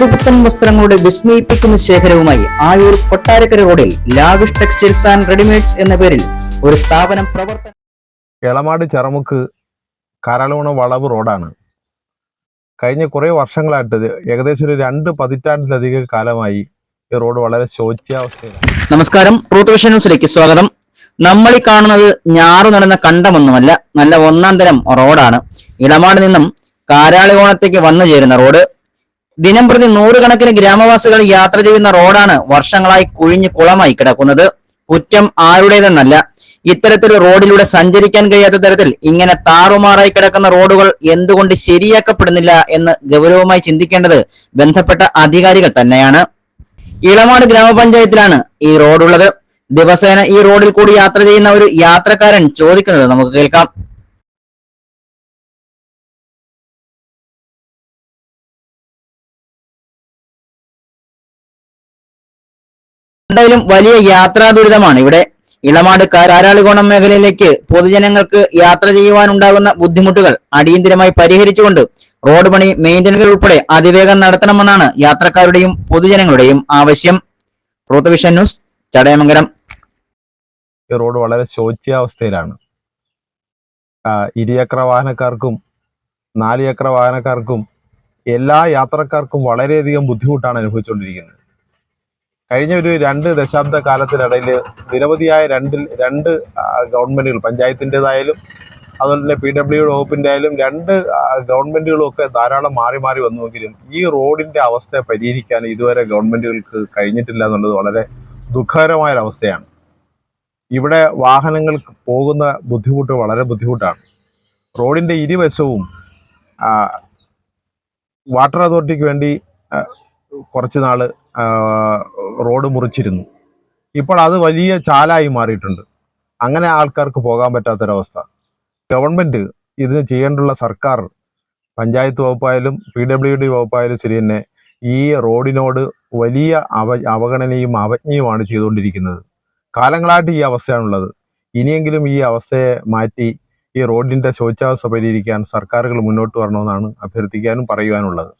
പുതുപുത്തൻ വസ്ത്രങ്ങളുടെ വിസ്മയിപ്പിക്കുന്ന ശേഖരവുമായി ആയൂർ കൊട്ടാരക്കര റോഡിൽ ലാവിഷ് ടെക്സ്റ്റൈൽസ് ആൻഡ് റെഡിമെയ്ഡ്സ് എന്ന പേരിൽ ഒരു സ്ഥാപനം പ്രവർത്തനം. എളമാട് ചെറമുക്ക് കരളൂണ വളവ് റോഡാണ്. കഴിഞ്ഞ കുറേ വർഷങ്ങളായിട്ട് ഏകദേശം ഒരു 2 പതിറ്റാണ്ടിലധികം കാലമായി ഈ റോഡ് വളരെ ശോച്യാവസ്ഥയിലാണ്. നമസ്കാരം, ട്രൂത്ത് വിഷൻ ന്യൂസിലേക്ക് സ്വാഗതം. നമ്മൾ ഈ കാണുന്നത് ഞാറു നടന്ന കണ്ടമൊന്നുമല്ല, നല്ല ഒന്നാം തരം റോഡാണ്. ഇളമാട് നിന്നും കാരാളികോണത്തേക്ക് വന്നു ചേരുന്ന റോഡ്. ദിനം പ്രതി നൂറുകണക്കിന് ഗ്രാമവാസികൾ യാത്ര ചെയ്യുന്ന റോഡാണ് വർഷങ്ങളായി കുഴിഞ്ഞു കുളമായി കിടക്കുന്നത്. കുറ്റം ആരുടേതെന്നല്ല, ഇത്തരത്തിൽ റോഡിലൂടെ സഞ്ചരിക്കാൻ കഴിയാത്ത തരത്തിൽ ഇങ്ങനെ താറുമാറായി കിടക്കുന്ന റോഡുകൾ എന്തുകൊണ്ട് ശരിയാക്കപ്പെടുന്നില്ല എന്ന് ഗൗരവമായി ചിന്തിക്കേണ്ടത് ബന്ധപ്പെട്ട അധികാരികൾ തന്നെയാണ്. ഇളമാട് ഗ്രാമപഞ്ചായത്തിലാണ് ഈ റോഡുള്ളത്. ദിവസേന ഈ റോഡിൽ കൂടി യാത്ര ചെയ്യുന്ന ഒരു യാത്രക്കാരൻ ചോദിക്കുന്നത് നമുക്ക് കേൾക്കാം. എന്തായാലും വലിയ യാത്രാ ദുരിതമാണ് ഇവിടെ. ഇളമാട് കാരാളികോണം മേഖലയിലേക്ക് പൊതുജനങ്ങൾക്ക് യാത്ര ചെയ്യുവാനുണ്ടാകുന്ന ബുദ്ധിമുട്ടുകൾ അടിയന്തിരമായി പരിഹരിച്ചുകൊണ്ട് റോഡ് പണി മെയിൻ്റനൻസ് ഉൾപ്പെടെ അതിവേഗം നടത്തണമെന്നാണ് യാത്രക്കാരുടെയും പൊതുജനങ്ങളുടെയും ആവശ്യം. Truth vision news, Chadayamangalam. ഈ റോഡ് വളരെ ശോച്യാവസ്ഥയിലാണ്. 2 ചക്ര വാഹനക്കാർക്കും 4 ചക്ര വാഹനക്കാർക്കും എല്ലാ യാത്രക്കാർക്കും വളരെയധികം ബുദ്ധിമുട്ടാണ് അനുഭവിച്ചുകൊണ്ടിരിക്കുന്നത്. കഴിഞ്ഞ ഒരു 2 ദശാബ്ദ കാലത്തിനിടയിൽ നിരവധിയായ രണ്ട് ഗവൺമെന്റുകൾ, പഞ്ചായത്തിൻ്റെതായാലും അതുപോലെ തന്നെ PWD വകുപ്പിൻ്റെ ആയാലും 2 ഗവൺമെന്റുകളും ഒക്കെ ധാരാളം മാറി മാറി വന്നുവെങ്കിലും ഈ റോഡിന്റെ അവസ്ഥ പരിഹരിക്കാൻ ഇതുവരെ ഗവൺമെന്റുകൾക്ക് കഴിഞ്ഞിട്ടില്ല എന്നുള്ളത് വളരെ ദുഃഖകരമായൊരവസ്ഥയാണ്. ഇവിടെ വാഹനങ്ങൾക്ക് പോകുന്ന ബുദ്ധിമുട്ട് വളരെ ബുദ്ധിമുട്ടാണ്. റോഡിന്റെ ഇരുവശവും വാട്ടർ അതോറിറ്റിക്ക് വേണ്ടി കുറച്ച് നാള് റോഡ് മുറിച്ചിരുന്നു. ഇപ്പോൾ അത് വലിയ ചാലായി മാറിയിട്ടുണ്ട്. അങ്ങനെ ആൾക്കാർക്ക് പോകാൻ പറ്റാത്തൊരവസ്ഥ. ഗവൺമെന്റ് ഇത് ചെയ്യേണ്ടുള്ള സർക്കാർ, പഞ്ചായത്ത് വകുപ്പായാലും PWD വകുപ്പായാലും ശരി തന്നെ ഈ റോഡിനോട് വലിയ അവഗണനയും അവജ്ഞയുമാണ് ചെയ്തുകൊണ്ടിരിക്കുന്നത്. കാലങ്ങളായിട്ട് ഈ അവസ്ഥയാണുള്ളത്. ഇനിയെങ്കിലും ഈ അവസ്ഥയെ മാറ്റി ഈ റോഡിന്റെ ശോച്യാവസ്ഥ പരിഹരിക്കാൻ സർക്കാരുകൾ മുന്നോട്ട് വരണമെന്നാണ് അഭ്യർത്ഥിക്കാനും പറയുവാനുള്ളത്.